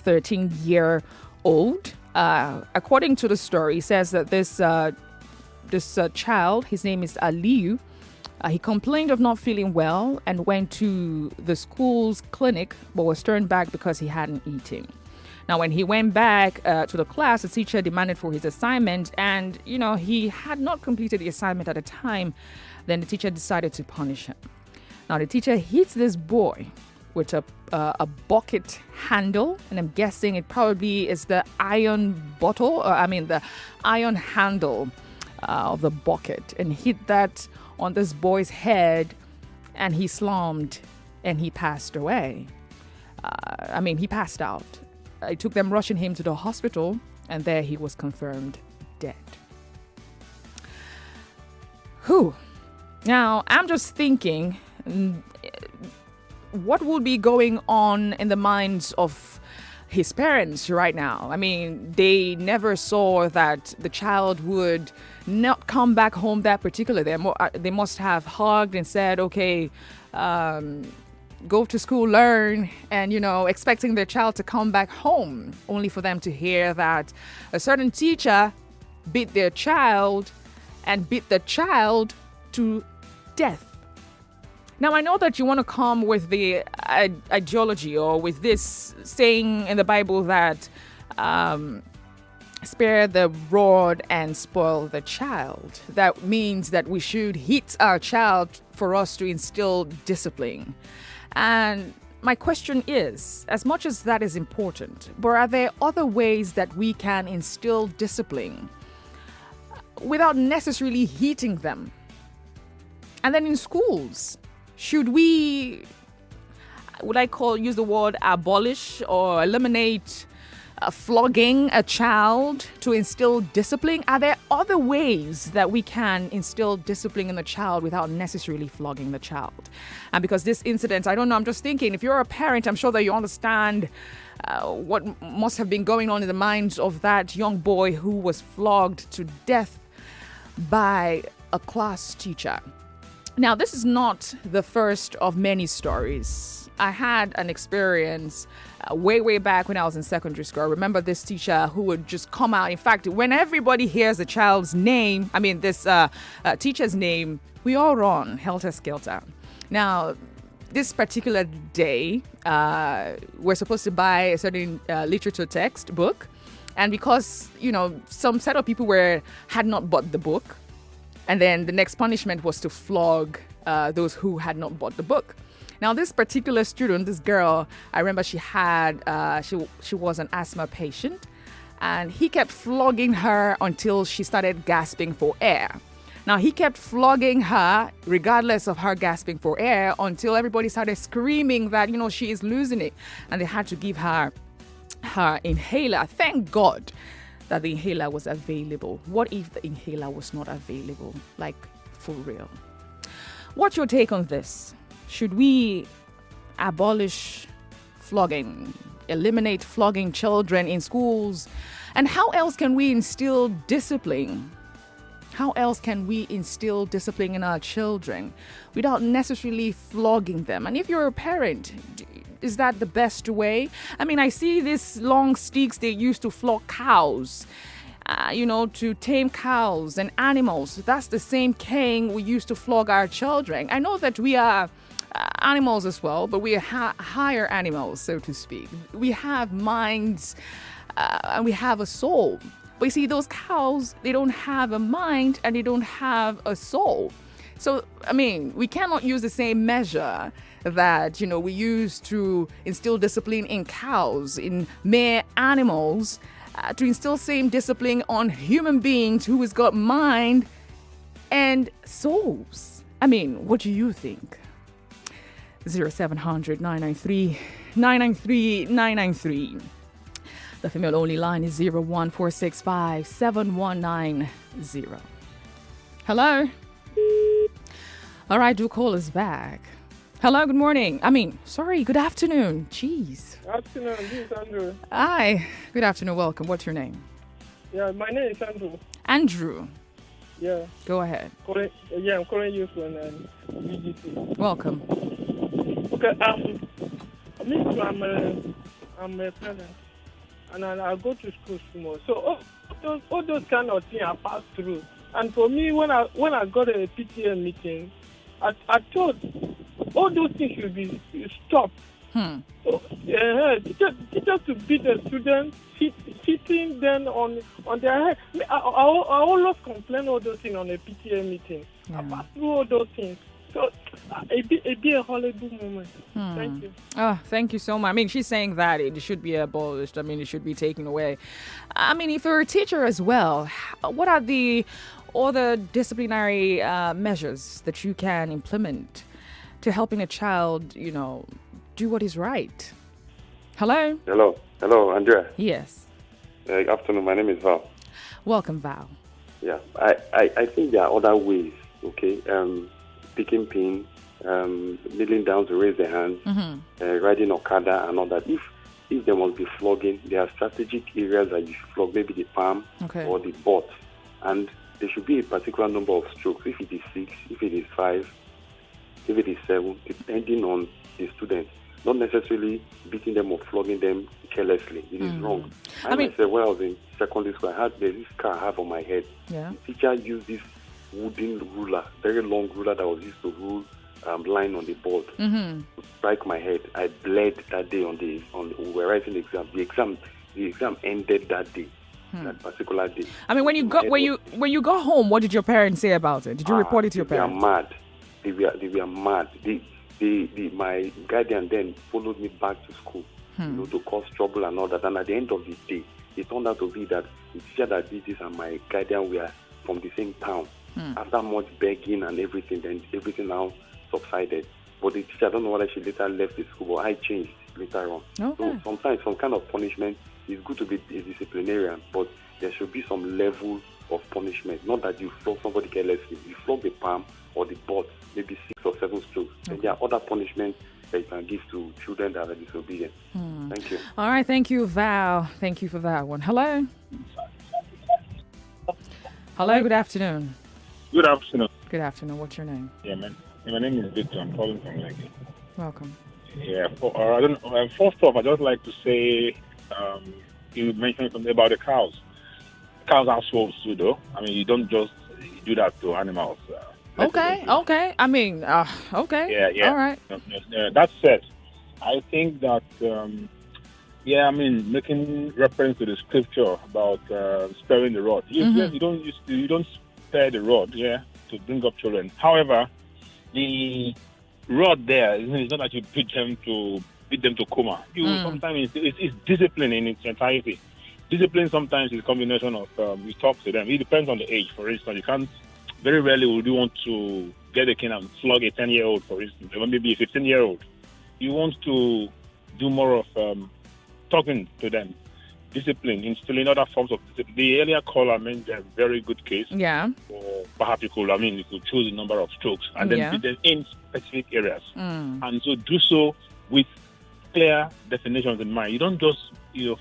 13-year-old. According to the story, it says that this child, his name is Aliyu, he complained of not feeling well and went to the school's clinic, but was turned back because he hadn't eaten. Now, when he went back to the class, the teacher demanded for his assignment, and, he had not completed the assignment at the time. Then the teacher decided to punish him. Now, the teacher hits this boy with a bucket handle, and I'm guessing it probably is the iron the iron handle of the bucket, and hit that on this boy's head, and he slumped and he passed away. He passed out. It took them rushing him to the hospital, and there he was confirmed dead. Whew. Now, I'm just thinking, what will be going on in the minds of his parents right now? They never saw that the child would not come back home that particular day. They must have hugged and said, okay, go to school, learn, and, expecting their child to come back home, only for them to hear that a certain teacher beat their child and beat the child to death. Now, I know that you want to come with the ideology or with this saying in the Bible that spare the rod and spoil the child. That means that we should hit our child for us to instill discipline. And my question is, as much as that is important, but are there other ways that we can instill discipline without necessarily hitting them? And then in schools, should we, use the word abolish or eliminate flogging a child to instill discipline? Are there other ways that we can instill discipline in the child without necessarily flogging the child? And because this incident, I don't know, I'm just thinking, if you're a parent, I'm sure that you understand what must have been going on in the minds of that young boy who was flogged to death by a class teacher. Now, this is not the first of many stories. I had an experience way back when I was in secondary school. I remember this teacher who would just come out. In fact, when everybody hears the child's name, this teacher's name, we all run helter-skelter. Now, this particular day, we're supposed to buy a certain literature textbook. And because, some set of people had not bought the book, and then the next punishment was to flog those who had not bought the book. Now, this particular student, this girl, I remember she was an asthma patient, and he kept flogging her until she started gasping for air. Now, he kept flogging her regardless of her gasping for air until everybody started screaming that, she is losing it, and they had to give her inhaler. Thank God that the inhaler was available. What if the inhaler was not available? For real. What's your take on this? Should we abolish flogging, eliminate flogging children in schools? And how else can we instill discipline? How else can we instill discipline in our children without necessarily flogging them? And if you're a parent, is that the best way? I see these long sticks they used to flog cows, to tame cows and animals. That's the same cane we used to flog our children. I know that we are animals as well, but we are higher animals, so to speak. We have minds and we have a soul. But you see, those cows, they don't have a mind and they don't have a soul. So, we cannot use the same measure that, we use to instill discipline in cows, in mere animals, to instill same discipline on human beings who has got mind and souls. What do you think? 0700 993 993 993. The female only line is 01465 7190. Hello? All right, do call us back. Hello, good morning. Good afternoon. Jeez. Good afternoon, this is Andrew. Hi, good afternoon, welcome. What's your name? Yeah, my name is Andrew. Andrew. Yeah. Go ahead. I'm calling you from BGC. Welcome. Okay, I'm a parent. and I go to school small. So all those kind of things I pass through. And for me, when I got a PTA meeting, I thought all those things should be stopped. So, teachers to beat the students, hitting them on their head. I always complain all those things on a PTA meeting. I pass through all those things. So it be a horrible moment. Thank you. Oh, thank you so much. I mean, she's saying that it should be abolished. I mean, it should be taken away. I mean, if you're a teacher as well, what are the other disciplinary measures that you can implement to helping a child, do what is right? Hello? Hello, Andrea. Yes. Good afternoon. My name is Val. Welcome, Val. Yeah, I think there are other ways, okay? Picking pin, kneeling down to raise their hand, riding Okada and all that. If there must be flogging, there are strategic areas that you should flog, maybe the palm or the butt. And there should be a particular number of strokes. If it is 6, if it is 5, if it is 7, depending on the student. Not necessarily beating them or flogging them carelessly. It is wrong. Myself, when I was in secondary school, there's this scar I have on my head. Yeah. The teacher used this wooden ruler, very long ruler that was used to rule line on the board to strike my head. I bled that day we were writing the exam. The exam ended that day. That particular day. I mean, when you got home, what did your parents say about it? Did you report it to your parents? They were mad. My guardian then followed me back to school, to cause trouble and all that. And at the end of the day, it turned out to be that the teacher that did this and my guardian were from the same town. After much begging and everything, then everything now subsided. But the teacher, I don't know whether she later left the school, but I changed later on. Okay. So sometimes some kind of punishment is good to be a disciplinarian, but there should be some level of punishment. Not that you flog somebody carelessly. You flog the palm or the butt, maybe 6 or 7 strokes. Okay. And there are other punishments that you can give to children that are disobedient. Thank you. All right, thank you, Val. Thank you for that one. Hello. Hello, good afternoon. Good afternoon. Good afternoon. What's your name? Yeah, man. My name is Victor. I'm calling from Lekki. Welcome. Yeah. First off, I'd just like to say, you mentioned something about the cows. Cows are souls too, though. I mean, you don't just do that to animals. Okay. I mean, okay. Yeah. All right. That said, I think that, making reference to the scripture about sparing the rod. You don't spare the rod, to bring up children. However, the rod there is not that you beat them to coma. Sometimes it's discipline in its entirety. Discipline sometimes is a combination of you talk to them. It depends on the age. For instance, you can't. Very rarely would you want to get a kid and flog a 10-year-old, for instance, or maybe a 15-year-old. You want to do more of talking to them, discipline, instilling other forms of discipline. The earlier caller meant a very good case. Yeah. Or perhaps you could choose a number of strokes and then put them in specific areas. And so do so with clear definitions in mind. You don't just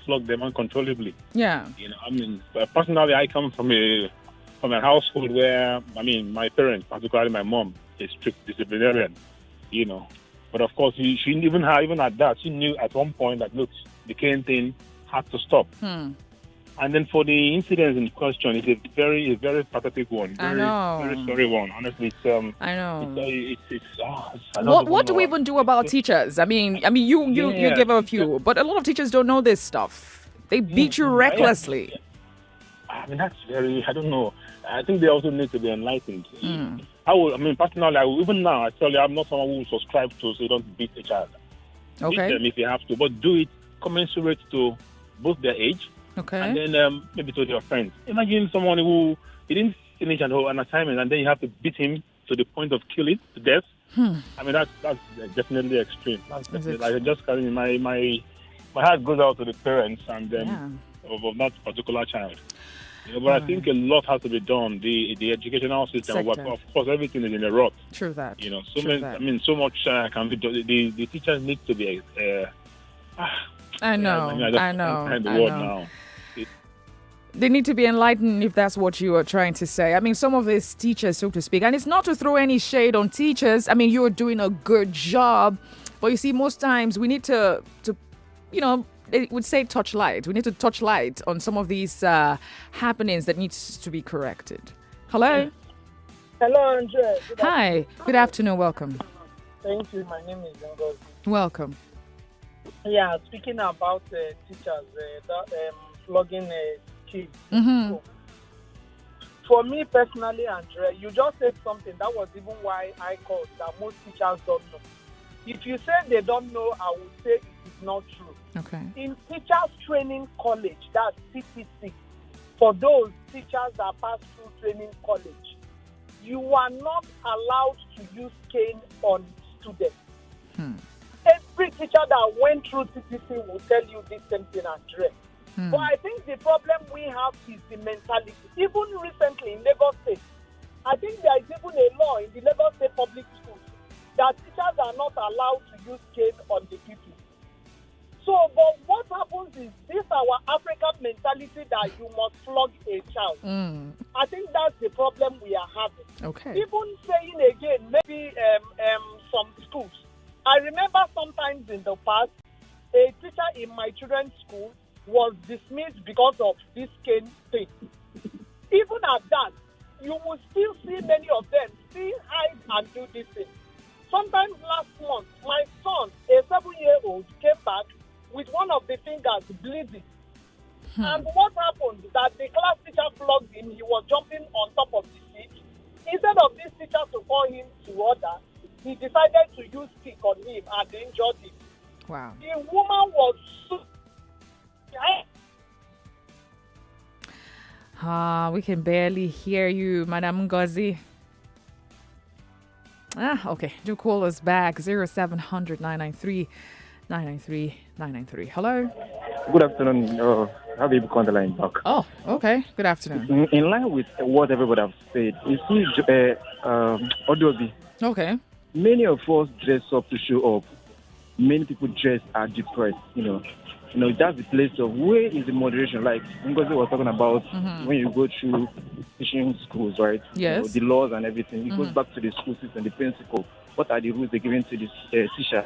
flog them uncontrollably. Yeah. Personally, I come from a household where, my parents, particularly my mom, is strict disciplinarian, But of course, she even at that, she knew at one point that, look, the cane thing had to stop. And then for the incident in question, it's a very pathetic one. Very sorry one. Honestly, it's I know. What do we even do about teachers? I mean, you give a few, but a lot of teachers don't know this stuff. They beat you recklessly. That's I don't know. I think they also need to be enlightened. Personally, even now, I tell you, I'm not someone who subscribes to say don't beat a child. Okay. Beat them if you have to, but do it commensurate to both their age. Okay. And then maybe to their friends. Imagine someone who he didn't finish an assignment and then you have to beat him to the point of killing to death. That's definitely extreme. That's definitely, I just my heart goes out to the parents and of that particular child. But I think a lot has to be done. The educational system, of course, everything is in a rut. True that. So much can be done. The teachers need to be. I know. They need to be enlightened, if that's what you are trying to say. Some of these teachers, so to speak, and it's not to throw any shade on teachers. You're doing a good job, but you see, most times we need to they would say touch light. We need to touch light on some of these happenings that needs to be corrected. Hello? Hello, Andre. Hi. Good afternoon. Welcome. Thank you. My name is Ngozi. Welcome. Yeah, speaking about teachers flogging kids. Mm-hmm. For me personally, Andre, you just said something. That was even why I called, that most teachers don't know. If you say they don't know, I would say it is not true. Okay. In Teachers Training College, that's TTC, for those teachers that pass through training college, you are not allowed to use cane on students. Every teacher that went through TTC will tell you this same thing, Andre. But I think the problem we have is the mentality. Even recently in Lagos State, I think there is even a law in the Lagos State public schools that teachers are not allowed to use cane on the people. So, but what happens is this our African mentality that you must flog a child. I think that's the problem we are having. Okay. Even saying again, maybe some schools. I remember sometimes in the past, a teacher in my children's school was dismissed because of this cane thing. Even at that, you will still see many of them still hide and do this thing. Sometimes last month, my son, a 7-year-old, came back with one of the fingers bleeding. And what happened? That the class teacher flogged him. He was jumping on top of the seat. Instead of this teacher to call him to order, he decided to use stick on him and injured him. Wow. The woman was so... We can barely hear you, Madam Ngozi. Okay. Do call us back. 0700 993 993 993. Hello? Good afternoon. Have you on the line back? Oh, okay. Good afternoon. In line with what everybody has said, you see, Odobi, Okay. many of us dress up to show up. Many people dress are depressed, that's the place of where is the moderation? Like Ngozi was talking about when you go through teaching schools, right? Yes. The laws and everything. It goes back to the school system, the principal. What are the rules they're giving to the teacher?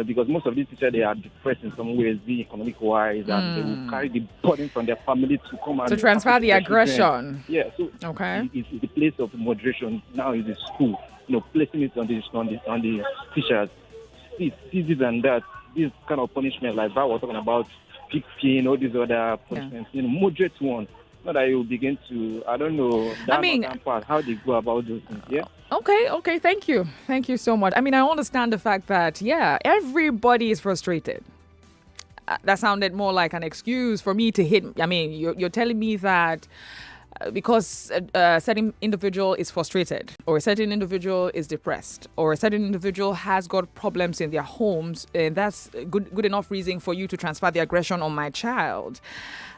Because most of these teachers, they are depressed in some ways, being economic-wise, and they will carry the burden from their family to come and... To transfer the aggression. Yeah, so okay. It's the place of moderation now is the school, placing it on the teachers. This and that, this kind of punishment, like that we're talking about, picking, all these other punishments, moderate ones. Not that you begin to, I don't know, that part, how they go about those things, yeah? Okay, thank you. Thank you so much. I understand the fact that, everybody is frustrated. That sounded more like an excuse for me to hit. You're telling me that because a certain individual is frustrated, or a certain individual is depressed, or a certain individual has got problems in their homes, and that's good enough reason for you to transfer the aggression on my child.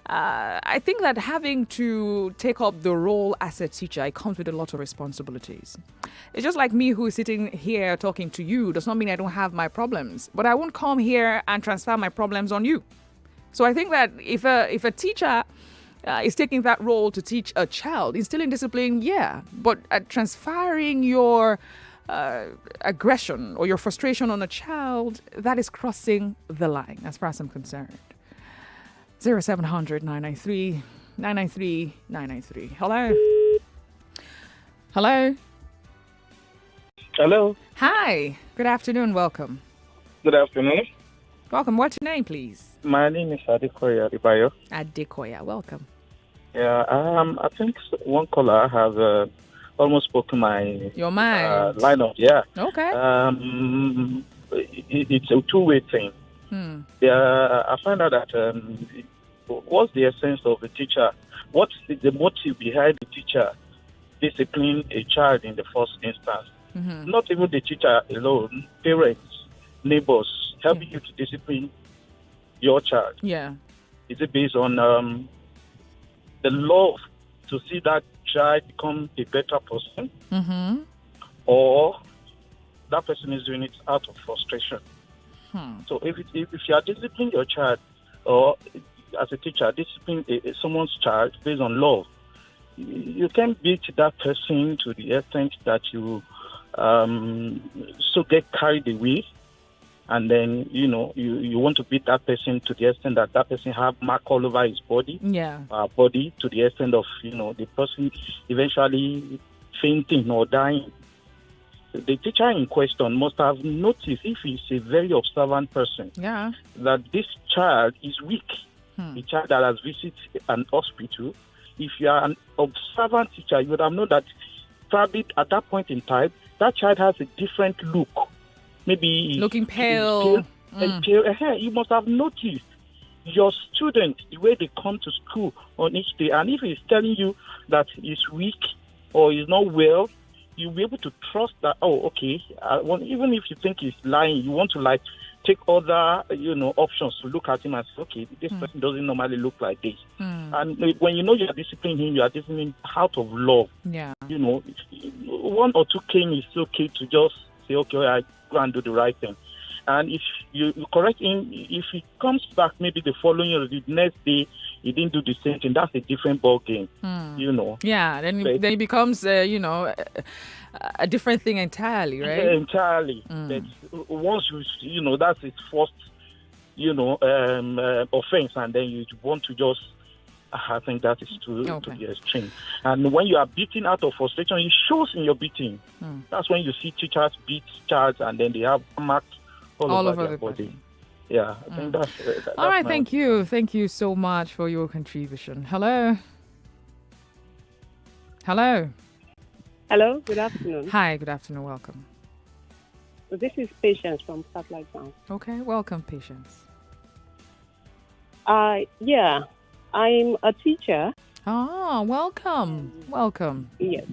I think that having to take up the role as a teacher, it comes with a lot of responsibilities. It's just like me who is sitting here talking to you does not mean I don't have my problems, but I won't come here and transfer my problems on you. So I think that if a teacher is taking that role to teach a child, instilling discipline, but transferring your aggression or your frustration on a child, that is crossing the line as far as I'm concerned. 0700 993 993 993. Hello? Hello? Hello. Hi. Good afternoon. Welcome. Good afternoon. Welcome. What's your name, please? My name is Adekoya Ribayo. Adekoya. Welcome. Yeah, I think one caller has almost spoken your mind lineup. Yeah. Okay. It's a two-way thing. Yeah, I find out that what's the essence of a teacher? What's the motive behind the teacher disciplining a child in the first instance? Not even the teacher alone, parents, neighbors helping you to discipline your child. Yeah. Is it based on the love to see that child become a better person? Or that person is doing it out of frustration? So if you are disciplining your child, or as a teacher, discipline someone's child based on love, you can beat that person to the extent that you so get carried away and then you want to beat that person to the extent that person have mark all over his body, body to the extent of the person eventually fainting or dying. The teacher in question must have noticed, if he's a very observant person, that this child is weak. A child that has visited an hospital. If you are an observant teacher, you would have known that probably at that point in time, that child has a different look. Maybe looking pale. You must have noticed your student, the way they come to school on each day. And if he's telling you that he's weak or he's not well, you'll be able to trust that, even if you think he's lying, you want to take other, options to look at him and say, okay, this person doesn't normally look like this. And when you are disciplining him, you are disciplining out of love. Yeah. One or two canes is okay to just say, okay, I go and do the right thing. And if you correct him, if he comes back maybe the following or the next day, he didn't do the same thing, that's a different ball game, Yeah, then it becomes, a different thing entirely, right? Entirely. But once that's his first, offense, and then you want to just, I think that is to the extreme. And when you are beating out of frustration, it shows in your beating. That's when you see teachers beat child, and then they have marks all over their body. Yeah, I think that's all right. Thank you. Thank you so much for your contribution. Hello. Hello, good afternoon. Hi, good afternoon. Welcome. So this is Patience from Satellite Town. Okay, welcome, Patience. Yeah, I'm a teacher. Oh, welcome. Welcome. Yes.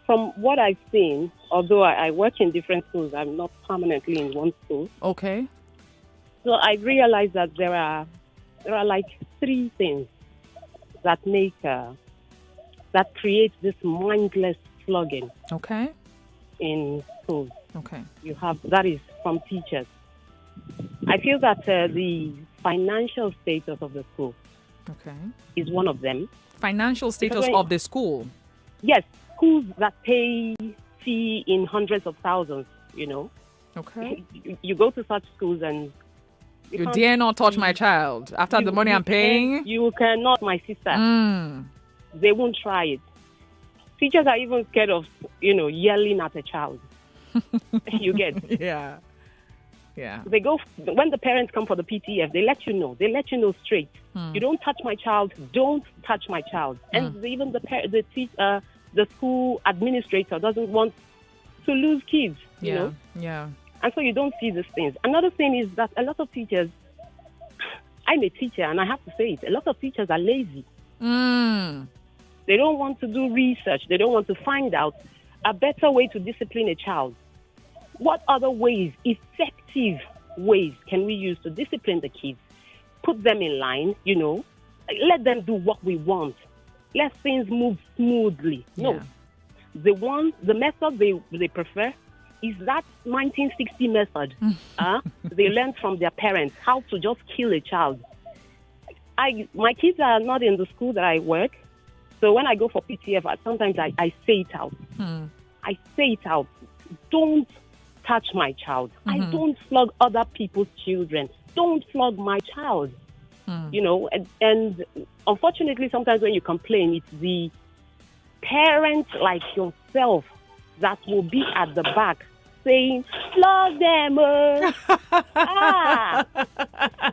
From what I've seen, although I work in different schools, I'm not permanently in one school. Okay. So I realized that there are like three things that that create this mindless flogging. Okay. In schools. Okay. That is from teachers. I feel that the financial status of the school is one of them. Financial status of the school? Yes. Schools that pay fee in hundreds of thousands, Okay. You go to such schools and you dare not touch my child after the money I'm paying? You cannot, my sister. They won't try it. Teachers are even scared of, yelling at a child. You get? Yeah. They go, when the parents come for the PTF, they let you know. They let you know straight. You don't touch my child. Don't touch my child. And even the school administrator doesn't want to lose kids, you know? Yeah. And so you don't see these things. Another thing is that a lot of teachers, I'm a teacher and I have to say it, a lot of teachers are lazy. They don't want to do research. They don't want to find out a better way to discipline a child. What other ways, effective ways, can we use to discipline the kids? Put them in line, let them do what we want. Let things move smoothly. No. The method they prefer is that 1960 method. They learned from their parents how to just kill a child. My kids are not in the school that I work, so when I go for PTF, sometimes I say it out. I say it out. Don't touch my child. I don't flog other people's children. Don't flog my child. And unfortunately, sometimes when you complain, it's the parent like yourself that will be at the back saying, flog them.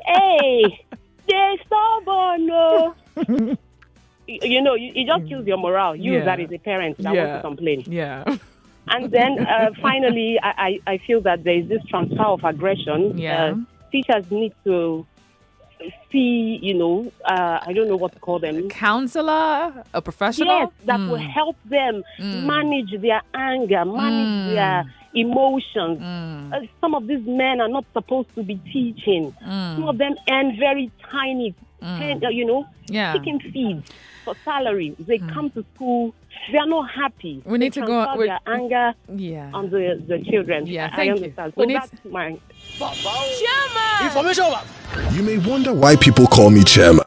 Hey, they're stubborn. It just kills your morale. That is a parent that wants to complain. Yeah. And then finally, I feel that there is this transfer of aggression. Teachers need to see, I don't know what to call them. A counselor? A professional? Yes, that will help them manage their anger, manage their emotions. Some of these men are not supposed to be teaching. Some of them earn very tiny, chicken feeds for salary. They come to school, they are not happy. We need to go with their anger on the children. Yeah, I understand. So that's my Chairman! Information. You may wonder why people call me chairman.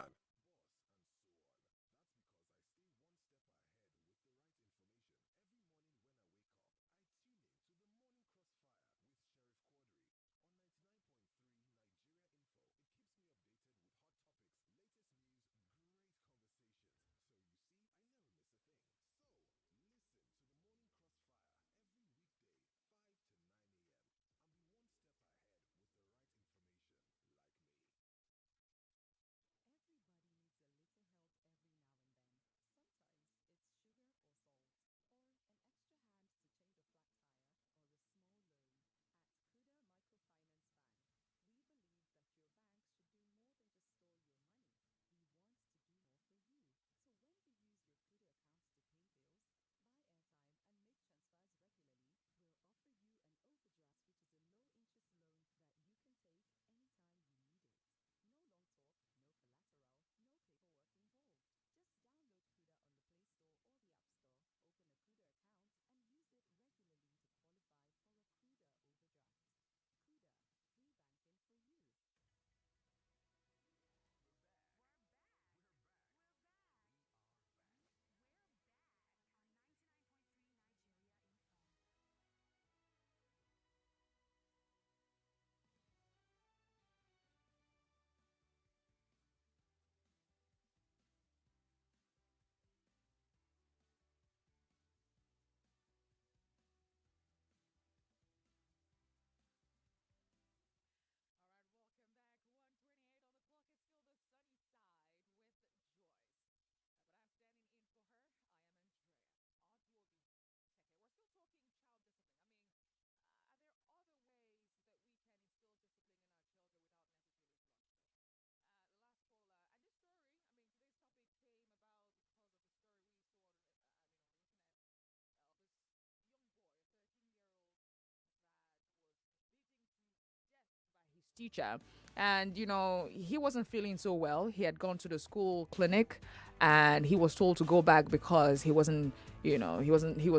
teacher, and he wasn't feeling so well. He had gone to the school clinic, and he was told to go back because he was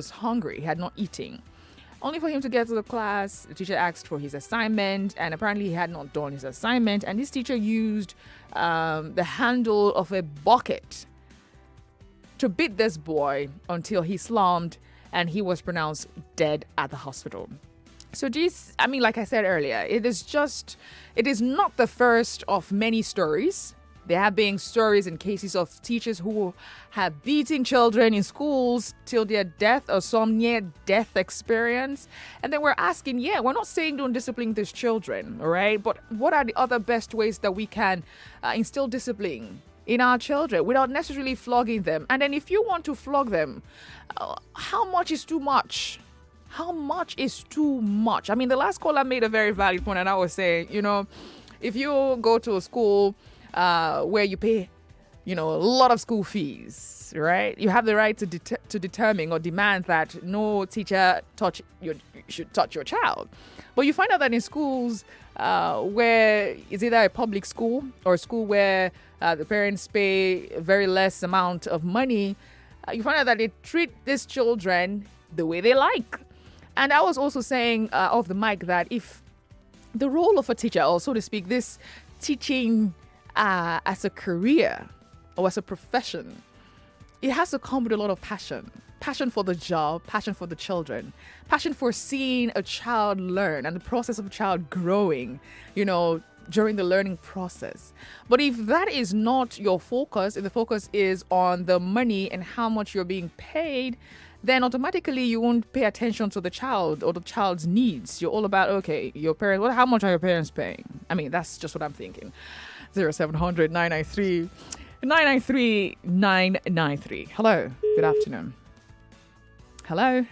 hungry. He had not eaten. Only for him to get to the class, the teacher asked for his assignment, and apparently he had not done his assignment. And this teacher used the handle of a bucket to beat this boy until he slumped, and he was pronounced dead at the hospital. So this, like I said earlier, it is not the first of many stories. There have been stories and cases of teachers who have beaten children in schools till their death or some near-death experience. And then we're asking, we're not saying don't discipline these children, all right? But what are the other best ways that we can instill discipline in our children without necessarily flogging them? And then if you want to flog them, how much is too much? How much is too much? The last caller made a very valid point, and I was saying, if you go to a school where you pay, a lot of school fees, right? You have the right to determine or demand that no teacher should touch your child. But you find out that in schools where it's either a public school or a school where the parents pay a very less amount of money, you find out that they treat these children the way they like. And I was also saying off the mic that if the role of a teacher, or so to speak, this teaching as a career or as a profession, it has to come with a lot of passion for the job, passion for the children, passion for seeing a child learn and the process of a child growing, during the learning process. But if that is not your focus, if the focus is on the money and how much you're being paid, then automatically you won't pay attention to the child or the child's needs. You're all about, okay, your parents, how much are your parents paying? That's just what I'm thinking. 0700 993 993 993. Hello, good afternoon. Hello.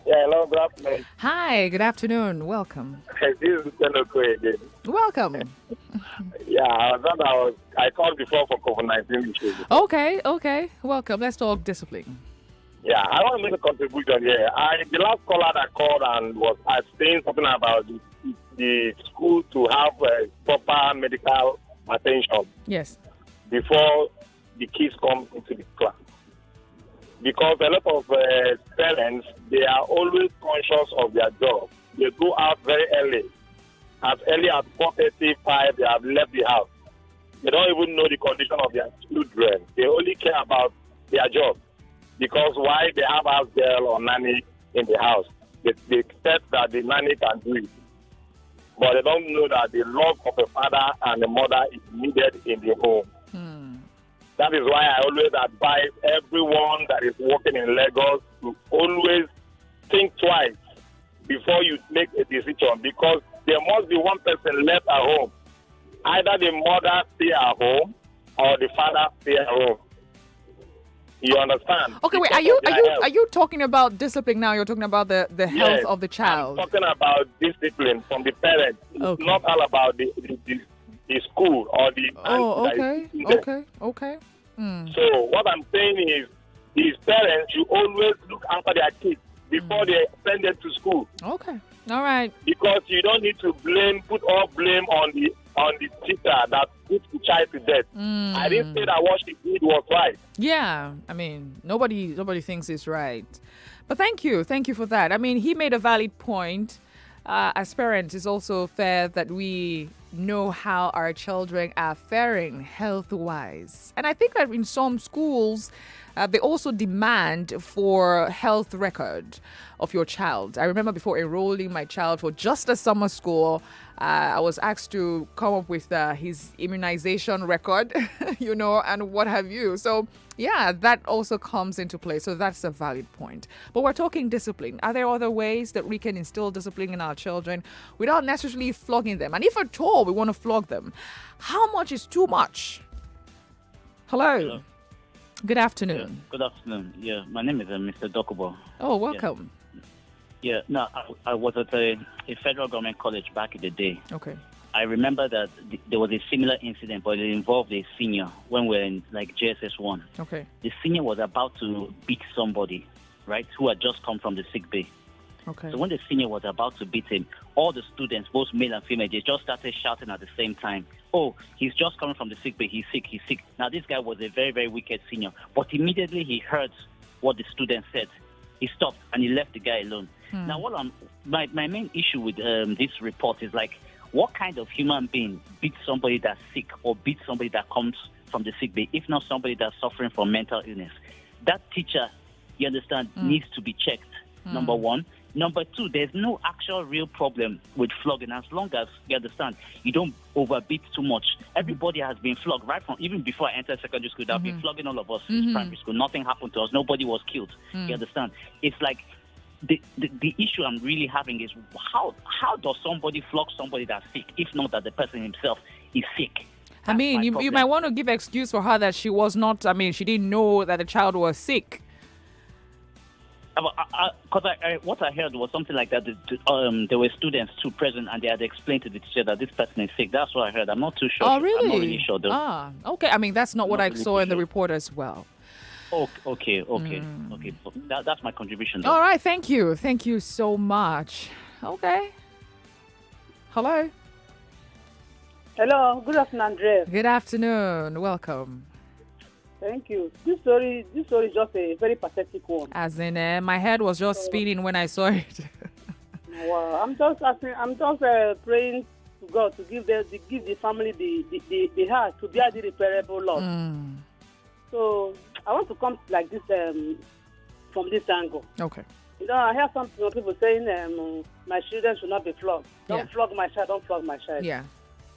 Yeah, hello, good afternoon. Hi, good afternoon. Welcome. This is Tenoko again. Welcome. I called before for COVID-19 issues. Okay. Welcome. Let's talk discipline. Yeah, I want to make a contribution here. The last caller that called and was saying something about the school to have proper medical attention. Yes. Before the kids come into the class. Because a lot of parents, they are always conscious of their job. They go out very early. As early as 4:35, they have left the house. They don't even know the condition of their children. They only care about their job. Because why they have house girl or nanny in the house? They expect that the nanny can do it. But they don't know that the love of a father and a mother is needed in the home. That is why I always advise everyone that is working in Lagos to always think twice before you make a decision, because there must be one person left at home. Either the mother stay at home or the father stay at home. You understand? Okay, wait. Are you talking about discipline now? You're talking about the health of the child. I'm talking about discipline from the parents. Okay. It's not all about the school or the. Okay. So what I'm saying is, these parents, you always look after their kids before they send them to school. Okay. All right. Because you don't need to put all blame on the teacher that put the child to death. I didn't say that what she did was right. Yeah, nobody thinks it's right. But thank you for that. He made a valid point. As parents, it's also fair that we know how our children are faring health-wise. And I think that in some schools, they also demand for health record of your child. I remember before enrolling my child for just a summer school, I was asked to come up with his immunization record, and what have you. So, yeah, that also comes into play. So that's a valid point. But we're talking discipline. Are there other ways that we can instill discipline in our children without necessarily flogging them? And if at all we want to flog them, how much is too much? Hello. Good afternoon. Good afternoon. Yeah, my name is Mr. Dockerbo. Oh, welcome. Yeah, no, I was at a federal government college back in the day. Okay. I remember that there was a similar incident, but it involved a senior when we were in JSS 1. Okay. The senior was about to beat somebody, right, who had just come from the sick bay. Okay. So when the senior was about to beat him, all the students, both male and female, they just started shouting at the same time, "Oh, he's just coming from the sick bay. He's sick. He's sick." Now, this guy was a very, very wicked senior. But immediately he heard what the student said. He stopped and he left the guy alone. Now, my main issue with this report is like, what kind of human being beats somebody that's sick or beats somebody that comes from the sick bay, if not somebody that's suffering from mental illness? That teacher, you understand, needs to be checked, number one. Number two, there's no actual real problem with flogging as long as, you understand, you don't overbeat too much. Everybody has been flogged right from, even before I entered secondary school, they've been flogging all of us since primary school. Nothing happened to us. Nobody was killed. You understand? It's like, the issue I'm really having is how does somebody flog somebody that's sick, if not that the person himself is sick? I mean, you might want to give excuse for her that she was not, she didn't know that the child was sick. Because what I heard was something like that. There were students too present, and they had explained to the teacher that this person is sick. That's what I heard. I'm not too sure. Oh, really? I'm not really sure, though. Okay. That's not what I saw in the report as well. Okay. That's my contribution, though. All right, thank you so much. Okay. Hello. Good afternoon, Andrea. Good afternoon. Welcome. Thank you. This story is just a very pathetic one. As in, my head was just spinning when I saw it. Wow. I'm just praying to God to give the family the heart to bear the irreparable loss. So I want to come like this from this angle. Okay. I hear some people saying my children should not be flogged. Don't flog my child. Don't flog my child. Yeah.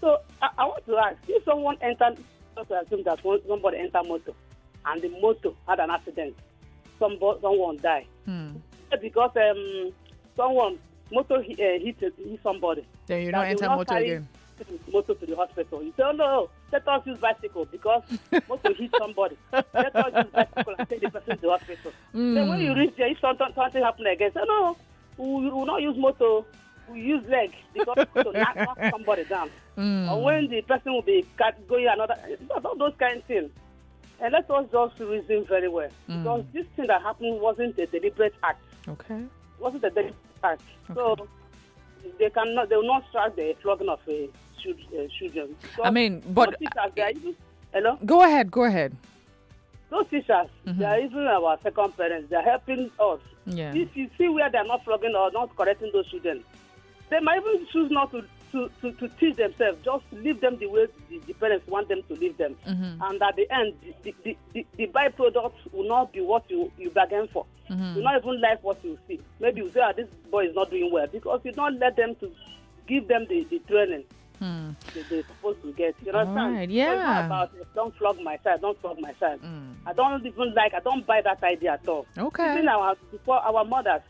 So I want to ask, if someone entered, just assume that somebody entered motor and the motor had an accident, someone died. Because someone motor hit somebody. Then you don't enter motor again. Motor to the hospital. You say, "Oh no, let us use bicycle because motor hit somebody. Let us use bicycle and take the person to the hospital." Then when you reach there, if something happen again, say, "No, we will not use motor. We use leg because to knock somebody down." Or when the person will be going another, all those kind of things. And let us just reason very well. Because this thing that happened wasn't a deliberate act. Okay. It wasn't a deliberate act. Okay. So they will not start the flogging of children. But hello? Go ahead. Those teachers, they are even our second parents. They are helping us. Yeah. If you see where they are not flogging or not correcting those children, they might even choose not to teach themselves. Just leave them the way the parents want them to leave them. And at the end, the byproduct will not be what you bargain for. You will not even like what you see. Maybe you say, this boy is not doing well because you don't let them to give them the training they're supposed to get. You understand? Right, yeah. So it's not about don't flog my child. I don't buy that idea at all. Okay. Even before our mothers,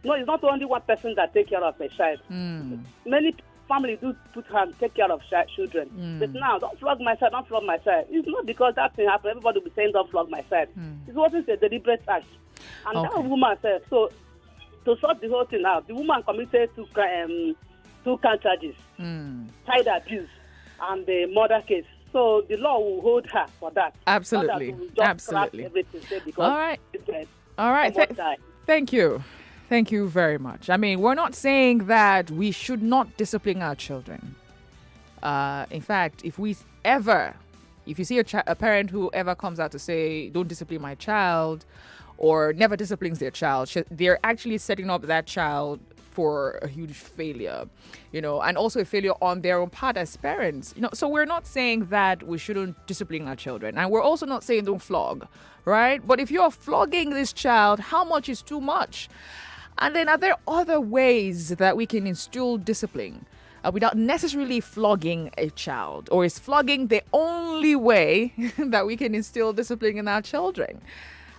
no, it's not only one person that take care of a child. Many families do put hand take care of children. But now, don't flog my child. It's not because that thing happened. Everybody will be saying don't flog my child. It wasn't a deliberate act. And that woman said, so to sort the whole thing out, the woman committed two count charges, child abuse, and the murder case. So the law will hold her for that. Absolutely. All right. Thank you. Thank you very much. We're not saying that we should not discipline our children. In fact, if you see a parent who ever comes out to say, don't discipline my child, or never disciplines their child, they're actually setting up that child for a huge failure, and also a failure on their own part as parents. So we're not saying that we shouldn't discipline our children, and we're also not saying don't flog, right? But if you're flogging this child, how much is too much? And then are there other ways that we can instill discipline without necessarily flogging a child? Or is flogging the only way that we can instill discipline in our children?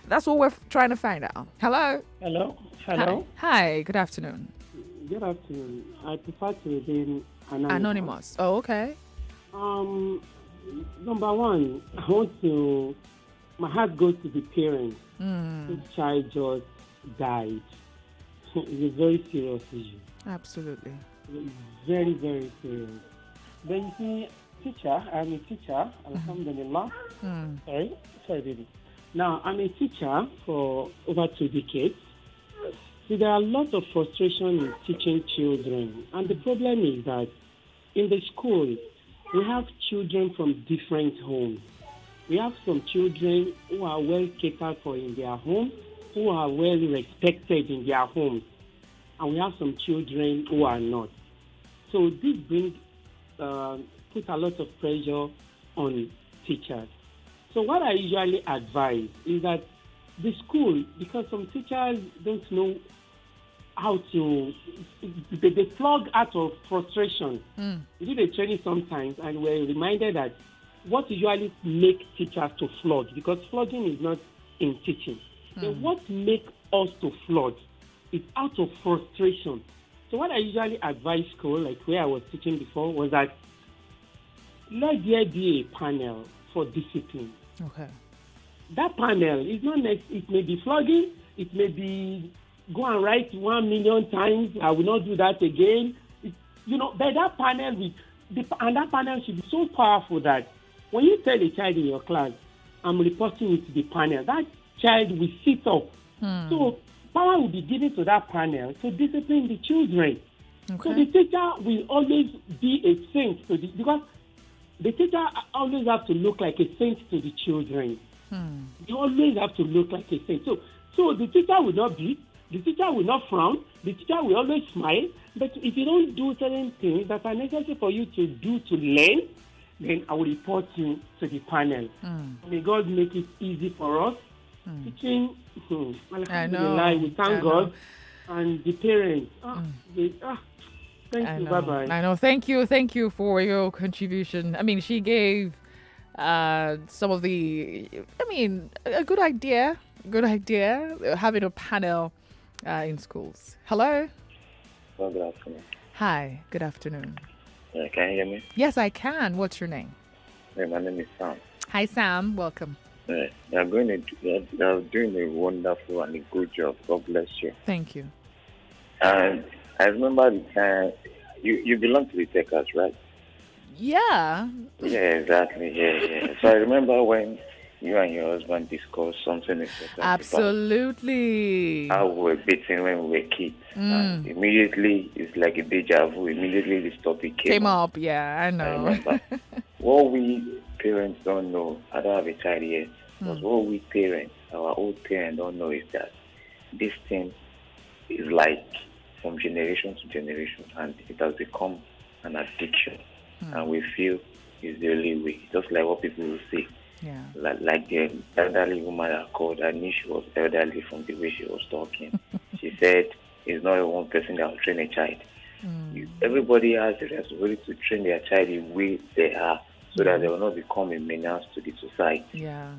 That's what we're trying to find out. Hello? Hello? Hi, good afternoon. Good afternoon. I prefer to remain anonymous. Oh, okay. Number one, my heart goes to the parents. This child just died. It's a very serious issue. Absolutely. Very, very serious. Then you see, I'm a teacher, alhamdulillah. Sorry, baby. Now, I'm a teacher for over 2 decades. See, there are lots of frustration in teaching children. And the problem is that in the school, we have children from different homes. We have some children who are well catered for in their home, who are well respected in their homes. And we have some children who are not. So this puts a lot of pressure on teachers. So what I usually advise is that the school, because some teachers don't know how to, they flog out of frustration. We do the training sometimes, and we're reminded that what usually makes teachers to flog, because flogging is not in teaching. Then what makes us to flog is out of frustration. So what I usually advise school, like where I was teaching before, was that let there be a panel for discipline. Okay. That panel is not next. It may be flogging. It may be go and write 1 million times. I will not do that again. But that panel that panel should be so powerful that when you tell a child in your class, "I'm reporting it to the panel," that child will sit up. So power will be given to that panel to discipline the children. Okay. So the teacher will always be a saint to because the teacher always have to look like a saint to the children. You always have to look like a saint. So the teacher will not beat, the teacher will not frown, the teacher will always smile. But if you don't do certain things that are necessary for you to do to learn, then I will report you to the panel. May God make it easy for us. Teaching, I know. We thank God. And the parents. Thank you. Bye-bye. I know. Thank you for your contribution. I mean, she gave some of a good idea, having a panel in schools. Hello? Well, good afternoon. Hi, good afternoon. Can you hear me? Yes, I can. What's your name? My name is Sam. Hi, Sam. Welcome. You're doing a wonderful and a good job. God bless you. Thank you. And I remember you belong to the Techers, right? Yeah. Yeah, exactly. Yeah. So I remember when you and your husband discussed something important. Absolutely. How we were beaten when we were kids. And immediately, it's like a deja vu. Immediately, this topic came up. Yeah, I know. I remember. What we parents don't know, I don't have a child yet, but what we parents, our old parents don't know is that this thing is like from generation to generation, and it has become an addiction. And we feel it's the only way. Just like what people will say. Yeah. Like the elderly woman I called, I knew she was elderly from the way she was talking. She said, it's not one person that will train a child. Everybody has the responsibility to train their child the way they are, so that they will not become a menace to the society. Yeah.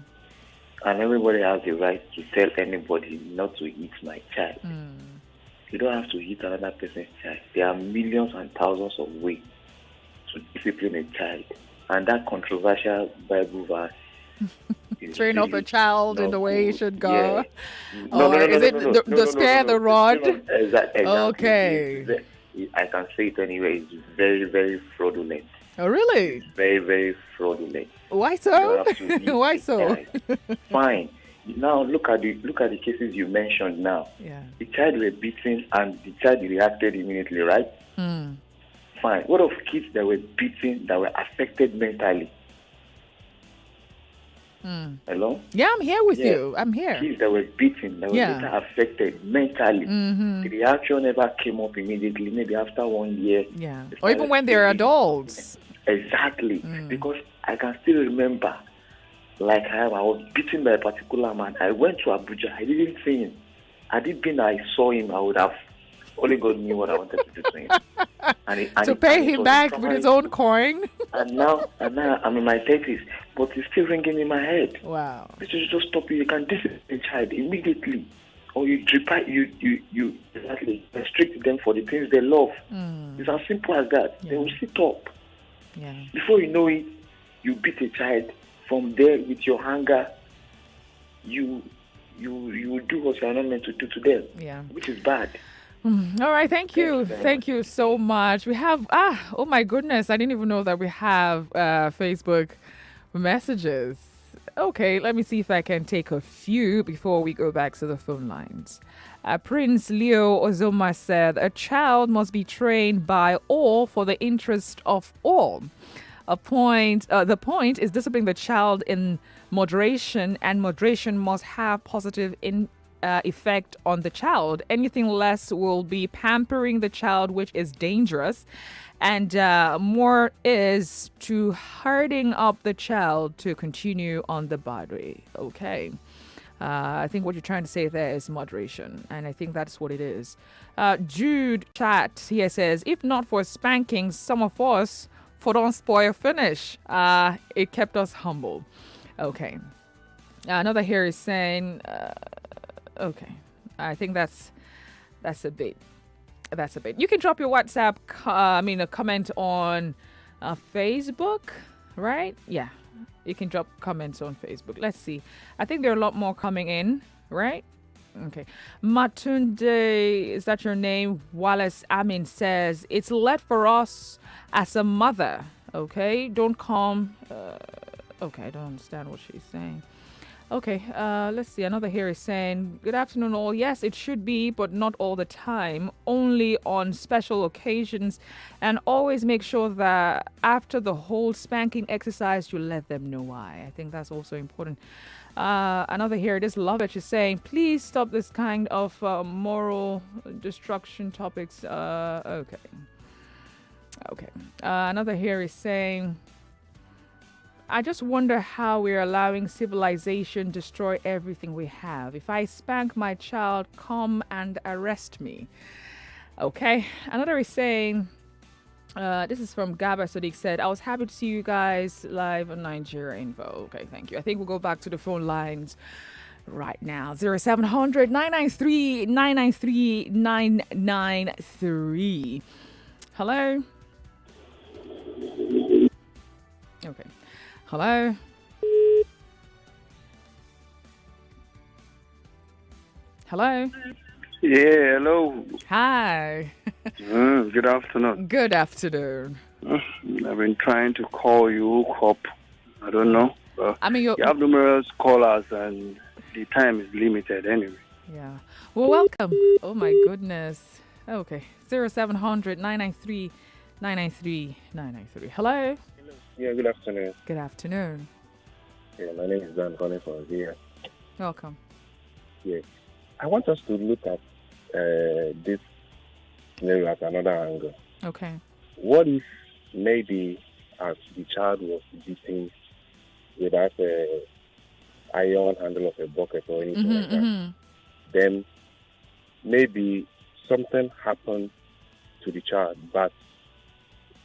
And everybody has the right to tell anybody not to hit my child. You don't have to hit another person's child. There are millions and thousands of ways to discipline a child. And that controversial Bible verse train up a child in the way he should go. No, is it the spare the rod? Exactly. Okay. I can say it anyway. It's very, very fraudulent. Oh, really? It's very, very fraudulent. Why so? Why so? Fine. Now look at the cases you mentioned. Now, the child were beaten and the child reacted immediately, right? Fine. What of kids that were beaten that were affected mentally? Hello? Yeah, I'm here with you. I'm here. Kids that were beaten, that were later affected mentally. The reaction never came up immediately, maybe after 1 year. Yeah. Or even when they're adults. Exactly. Because I can still remember, like I was beaten by a particular man. I went to Abuja. I didn't see him. Had it been I saw him, I would have, only God knew what I wanted to do to him. To pay him back with his own coin. and now I'm in my 30s, but it's still ringing in my head. Wow. This is just stop you. You can discipline a child immediately, or you exactly restrict them for the things they love. It's as simple as that. They will sit up. Yeah. Before you know it, you beat a child. From there, with your anger, you do what you are not meant to do to them. Yeah. Which is bad. All right, thank you. Thank you so much. We have, oh my goodness, I didn't even know that we have Facebook messages. Okay, let me see if I can take a few before we go back to the phone lines. Prince Leo Ozoma said, a child must be trained by all for the interest of all. The point is disciplining the child in moderation, and moderation must have positive effect on the child. Anything less will be pampering the child, which is dangerous. And more is to harden up the child to continue on the bad way. Okay. I think what you're trying to say there is moderation. And I think that's what it is. Jude Chat here says, if not for spanking, some of us for don't spoil finish. It kept us humble. Okay. Another here is saying, okay. I think that's a bit. That's a bit. You can drop your WhatsApp, a comment on Facebook, right? Yeah, you can drop comments on Facebook. Let's see. I think there are a lot more coming in, right? Okay. Matunde, is that your name? Wallace Amin says, it's led for us as a mother, okay? Don't come. Okay, I don't understand what she's saying. Okay, let's see. Another here is saying, good afternoon all. Yes, it should be, but not all the time. Only on special occasions. And always make sure that after the whole spanking exercise, you let them know why. I think that's also important. Another here, this Lovett is saying, please stop this kind of moral destruction topics. Okay. Another here is saying, I just wonder how we're allowing civilization destroy everything we have. If I spank my child, come and arrest me. Okay. Another is saying, this is from Gaba Sadiq said, I was happy to see you guys live on Nigeria Info. Okay, thank you. I think we'll go back to the phone lines right now. 0700 993 993 993. Hello? Okay. Hello? Hello? Yeah, hello. Hi. Good afternoon. Good afternoon. I've been trying to call you, hook up. I don't know. You have numerous callers and the time is limited anyway. Yeah. Well, welcome. Oh, my goodness. Okay. 0700 993 993 993. Hello? Yeah, good afternoon. Good afternoon. Yeah, my name is Dan calling from here. Welcome. Yeah. I want us to look at this scenario at another angle. Okay. What if maybe as the child was beaten with that iron handle of a bucket or anything like that, then maybe something happened to the child, but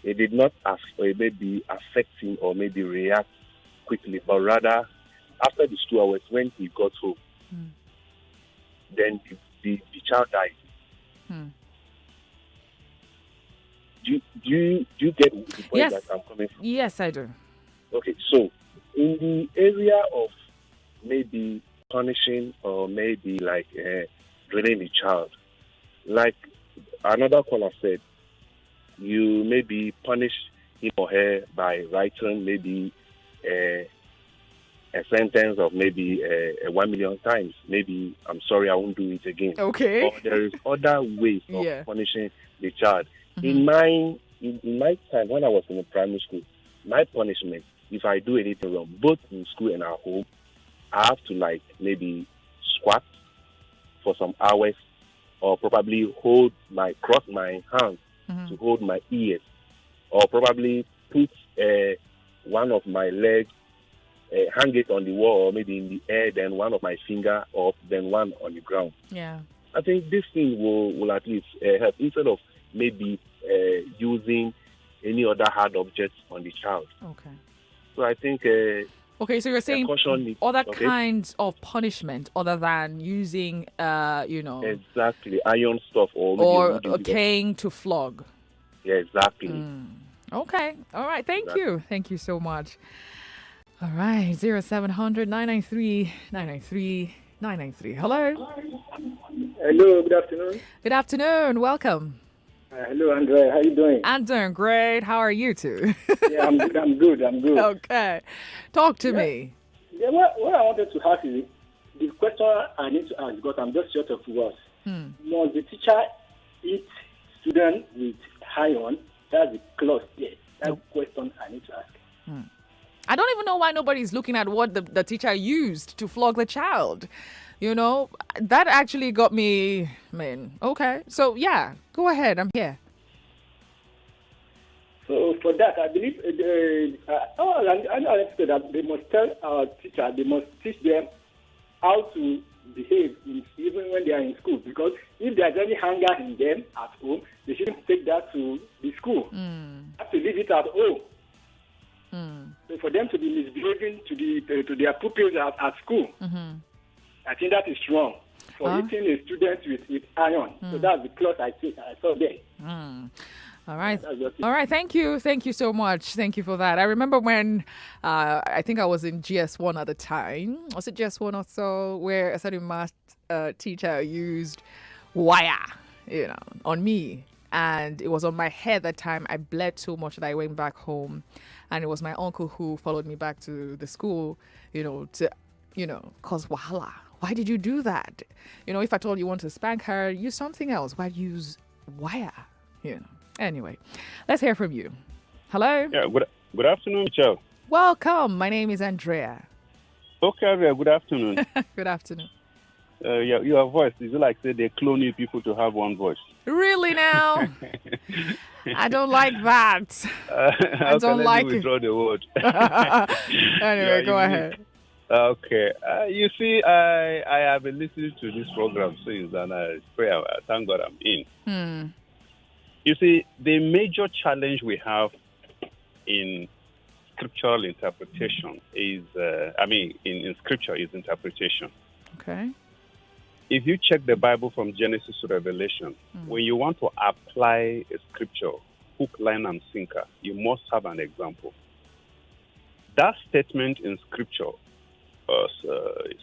it did not maybe affect him or maybe react quickly, but rather after the 2 hours when he got home, then the child died. Do you get the point that I'm coming from? Yes, I do. Okay, so in the area of maybe punishing or maybe like drilling the child, like another caller said, you maybe punish him or her by writing maybe a sentence of maybe 1 million times. Maybe, I'm sorry, I won't do it again. Okay. Or there is other ways of punishing the child. In my time, when I was in the primary school, my punishment, if I do anything wrong, both in school and at home, I have to like maybe squat for some hours or probably cross my hands to hold my ears, or probably put one of my legs, hang it on the wall or maybe in the air, then one of my finger up, then one on the ground. Yeah. I think this thing will at least help instead of maybe using any other hard objects on the child. Okay. So I think... okay, so you're saying other kinds of punishment other than using, Exactly, iron stuff or a cane to flog. Yeah, exactly. Okay, all right, thank you. Thank you so much. All right, 0700 993 993 993. Hello? Hello, good afternoon. Good afternoon, welcome. Hello, Andre. How you doing? I'm doing great. How are you two? Yeah, I'm good. I'm good. Okay. Talk to me. what I wanted to ask is the question I need to ask because I'm just short of words. Must the teacher eat students with iron? That's the clause there. That's the question I need to ask. I don't even know why nobody's looking at what the teacher used to flog the child. You know, that actually got me, okay. So, yeah, go ahead. I'm here. So, for that, I believe I understood that they must tell our teacher, they must teach them how to behave even when they are in school. Because if there's any anger in them at home, they shouldn't take that to the school. Have to leave it at home. So for them to be misbehaving to their pupils at school, I think that is wrong. For eating a student with iron. So that's the clause I saw there. All right. All right. Thank you. Thank you so much. Thank you for that. I remember when I think I was in GS1 at the time. Was it GS1 or so? Where a certain math teacher used wire, on me. And it was on my head that time. I bled so much that I went back home. And it was my uncle who followed me back to the school, to cause wahala. Why did you do that? If I told you want to spank her, use something else. Why use wire? Anyway, let's hear from you. Hello? Yeah, good afternoon, Michelle. Welcome. My name is Andrea. Okay, good afternoon. Good afternoon. Your voice, is it like say they clone you people to have one voice? Really now? I don't like that. I don't like it. Withdraw the word. Anyway, go ahead. Okay. You see, I have been listening to this program since, and I pray, thank God I'm in. You see, the major challenge we have in scriptural interpretation is, in scripture is interpretation. Okay. If you check the Bible from Genesis to Revelation, when you want to apply a scripture, hook, line, and sinker, you must have an example. That statement in scripture,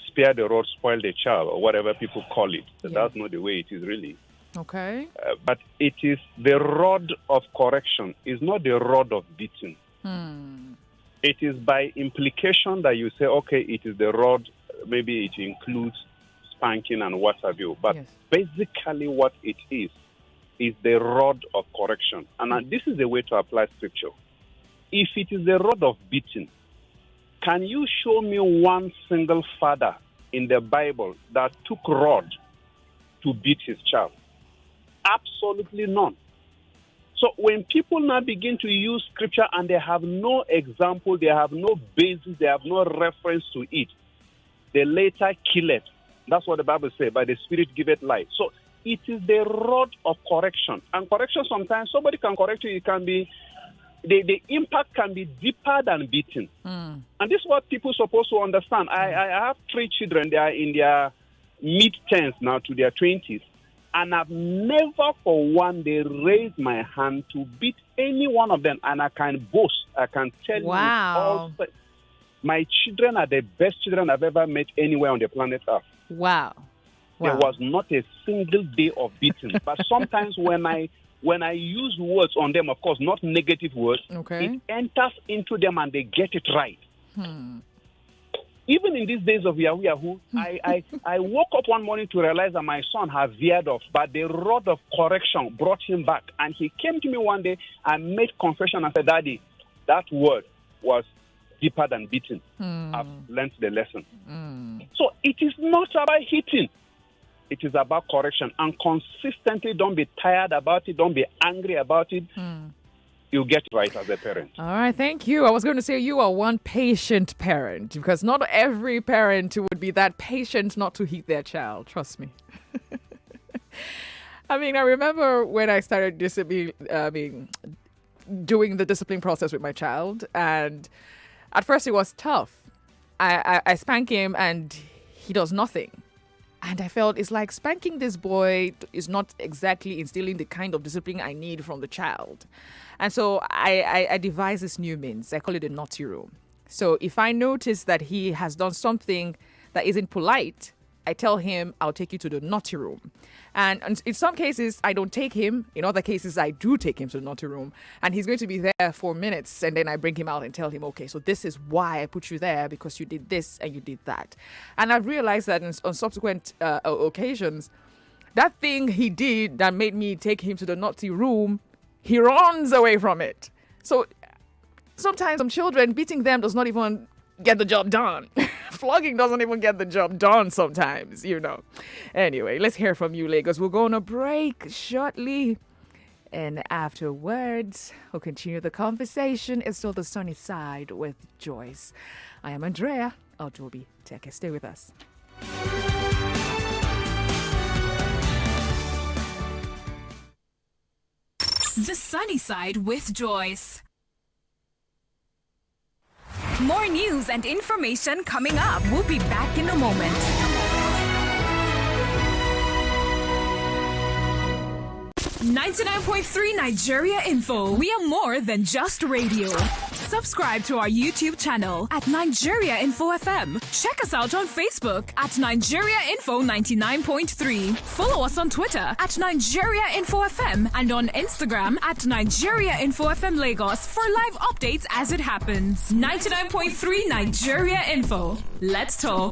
spare the rod, spoil the child, or whatever people call it, that's not the way it is really. Okay. But it is the rod of correction. It's not the rod of beating. It is by implication that you say, okay, it is the rod, maybe it includes spanking and what have you. But basically what it is the rod of correction. And this is the way to apply scripture. If it is the rod of beating, can you show me one single father in the Bible that took rod to beat his child? Absolutely none. So when people now begin to use scripture and they have no example, they have no basis, they have no reference to it, they later kill it. That's what the Bible says, by the Spirit giveth life. So it is the rod of correction. And correction, sometimes somebody can correct you, it can be, the impact can be deeper than beating. And this is what people are supposed to understand. I have 3 children, they are in their mid-10s now to their 20s. And I've never for one day raised my hand to beat any one of them. And I can boast, I can tell you all, my children are the best children I've ever met anywhere on the planet Earth. Wow. There was not a single day of beating. But sometimes when I use words on them, of course, not negative words, it enters into them and they get it right. Even in these days of Yahoo, I woke up one morning to realize that my son had veered off, but the rod of correction brought him back. And he came to me one day and made confession and said, Daddy, that word was deeper than beating. I've learned the lesson. So it is not about hitting. It is about correction. And consistently, don't be tired about it. Don't be angry about it. You get it right as a parent. All right, thank you. I was going to say you are one patient parent because not every parent would be that patient not to hit their child. Trust me. I remember when I started doing the discipline process with my child, and at first it was tough. I spank him and he does nothing. And I felt it's like spanking this boy is not exactly instilling the kind of discipline I need from the child. And so I devised this new means. I call it a naughty room. So if I notice that he has done something that isn't polite, I tell him, I'll take you to the naughty room. And in some cases, I don't take him. In other cases, I do take him to the naughty room. And he's going to be there for minutes. And then I bring him out and tell him, okay, so this is why I put you there, because you did this and you did that. And I've realized that on subsequent occasions, that thing he did that made me take him to the naughty room, he runs away from it. So sometimes some children, beating them does not even get the job done. Flogging doesn't even get the job done sometimes, you know. Anyway, let's hear from you, Lagos. We'll go on a break shortly. And afterwards, we'll continue the conversation. It's still the sunny side with Joyce. I am Andrea Aljobi. Take care. Stay with us. The Sunny Side with Joyce. More news and information coming up. We'll be back in a moment. 99.3 Nigeria Info. We are more than just radio. Subscribe to our YouTube channel at Nigeria Info FM. Check us out on Facebook at Nigeria Info 99.3. Follow us on Twitter at Nigeria Info FM and on Instagram at Nigeria Info FM Lagos for live updates as it happens. 99.3 Nigeria Info. Let's talk.